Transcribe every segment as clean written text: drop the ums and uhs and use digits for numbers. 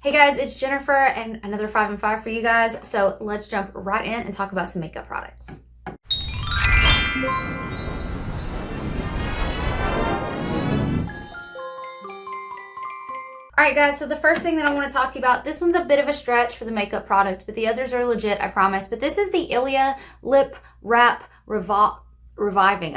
Hey guys, it's Jennifer and another 5 and 5 for you guys. So let's jump right in and talk about some makeup products. Alright guys, so the first thing that I want to talk to you about, this one's a bit of a stretch for the makeup product, but the others are legit, I promise. But this is the Ilia Lip Wrap Reviving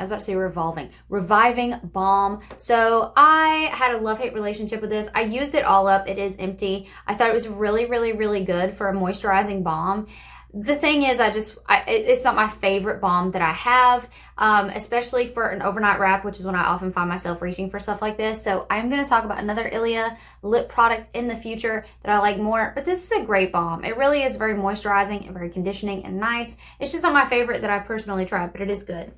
Balm. So I had a love-hate relationship with this. I used it all up. It is empty. I thought it was really good for a moisturizing balm. The thing is, it's not my favorite balm that I have, especially for an overnight wrap, which is when I often find myself reaching for stuff like this. So I'm going to talk about another Ilia lip product in the future that I like more, but this is a great balm. It really is very moisturizing and very conditioning and nice. It's just not my favorite that I personally tried, but it is good.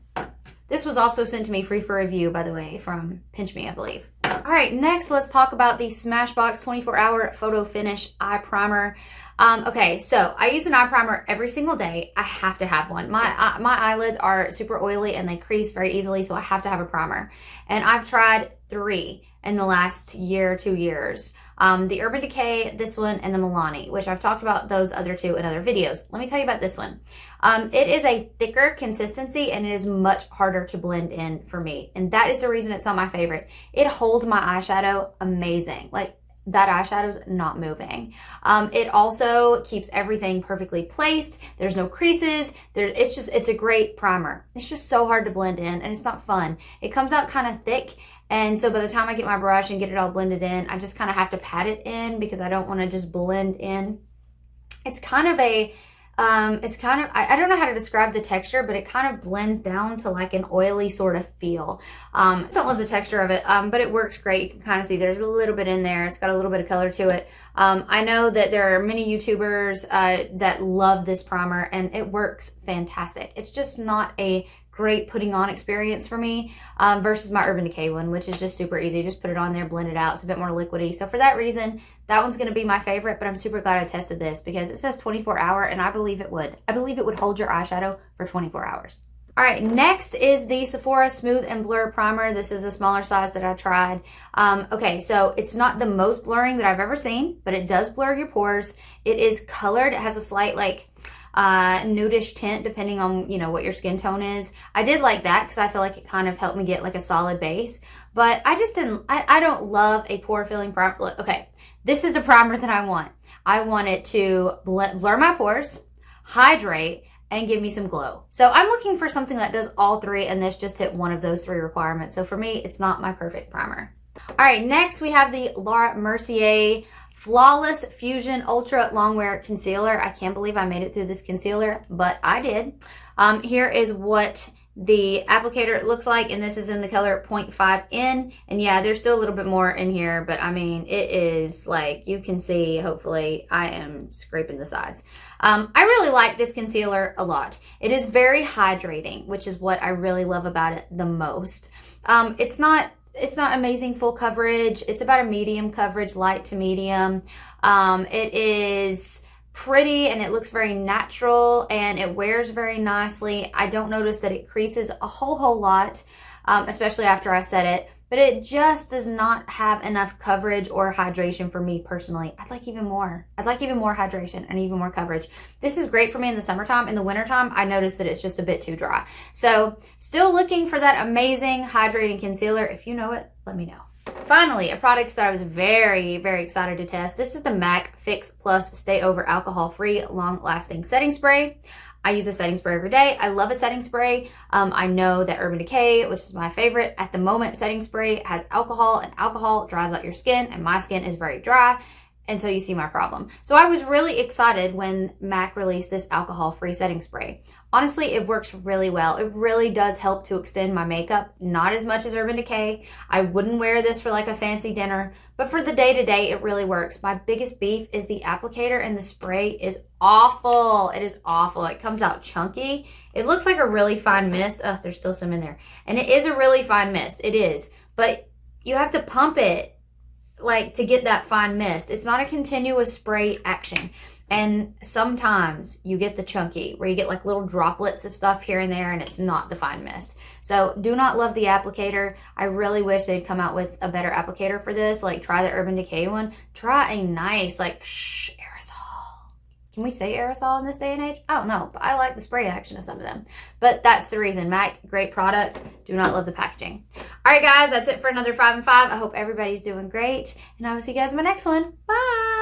This was also sent to me free for review, by the way, from PINCHme, I believe. All right, next let's talk about the SmashBox 24-Hour Photo Finish Eye Primer. Okay, so I use an eye primer every single day. I have to have one. My eyelids are super oily and they crease very easily, so I have to have a primer. And I've tried 3 in the last year, 2 years. The Urban Decay, this one, and the Milani, which I've talked about those other 2 in other videos. Let me tell you about this one. It is a thicker consistency and it is much harder to blend in for me. And that is the reason it's not my favorite. It holds my eyeshadow amazing. Like, that eyeshadow's not moving. It also keeps everything perfectly placed. There's no creases. It's a great primer. It's just so hard to blend in and it's not fun. It comes out kind of thick. And so by the time I get my brush and get it all blended in, I just kind of have to pat it in because I don't want to just blend in. It's kind of a, I don't know how to describe the texture, but it kind of blends down to like an oily sort of feel. I don't love the texture of it, but it works great. You can kind of see there's a little bit in there. It's got a little bit of color to it. I know that there are many YouTubers that love this primer and it works fantastic. It's just not a great putting on experience for me versus my Urban Decay one, which is just super easy. Just put it on there, blend it out. It's a bit more liquidy. So for that reason, that one's going to be my favorite, but I'm super glad I tested this because it says 24-hour and I believe it would. I believe it would hold your eyeshadow for 24 hours. All right, next is the Sephora Smooth and Blur Primer. This is a smaller size that I tried. Okay, so it's not the most blurring that I've ever seen, but it does blur your pores. It is colored. It has a slight nudish tint depending on what your skin tone is. I did like that because I feel like it kind of helped me get like a solid base, but I don't love a pore filling primer. Look, okay, this is the primer that I want. I want it to blur my pores, hydrate, and give me some glow. So I'm looking for something that does all 3, and this just hit one of those 3 requirements. So for me, it's not my perfect primer. All right, next we have the Mercier Flawless Fusion Ultra-Longwear Concealer. I can't believe I made it through this concealer, but I did. Here is what the applicator looks like, and this is in the color 0.5N. And yeah, there's still a little bit more in here, but I mean, it is like, you can see, hopefully, I am scraping the sides. I really like this concealer a lot. It is very hydrating, which is what I really love about it the most. It's not amazing full coverage. It's about a medium coverage, light to medium. It is pretty and it looks very natural and it wears very nicely. I don't notice that it creases a whole lot, especially after I set it, but it just does not have enough coverage or hydration for me personally. I'd like even more. I'd like even more hydration and even more coverage. This is great for me in the summertime. In the wintertime, I notice that it's just a bit too dry. So still looking for that amazing hydrating concealer. If you know it, let me know. Finally, a product that I was very excited to test. This is the MAC Fix Plus Stay Over Alcohol Free Long Lasting Setting Spray. I use a setting spray every day. I love a setting spray. I know that Urban Decay, which is my favorite at the moment, setting spray has alcohol, and alcohol dries out your skin, and my skin is very dry. And so you see my problem. So I was really excited when MAC released this alcohol-free setting spray. Honestly, it works really well. It really does help to extend my makeup, not as much as Urban Decay. I wouldn't wear this for like a fancy dinner, but for the day-to-day, it really works. My biggest beef is the applicator, and the spray is awful. It is awful. It comes out chunky. It looks like a really fine mist. Oh, there's still some in there. And it is a really fine mist. It is. But you have to pump it like to get that fine mist. It's not a continuous spray action. And sometimes you get the chunky, where you get like little droplets of stuff here and there, and it's not the fine mist. So do not love the applicator. I really wish they'd come out with a better applicator for this. Like try the Urban Decay one. Try a nice like aerosol. Can we say aerosol in this day and age? I don't know, but I like the spray action of some of them. But that's the reason. MAC, great product. Do not love the packaging. All right, guys, that's it for another 5 and 5. I hope everybody's doing great, and I will see you guys in my next one. Bye.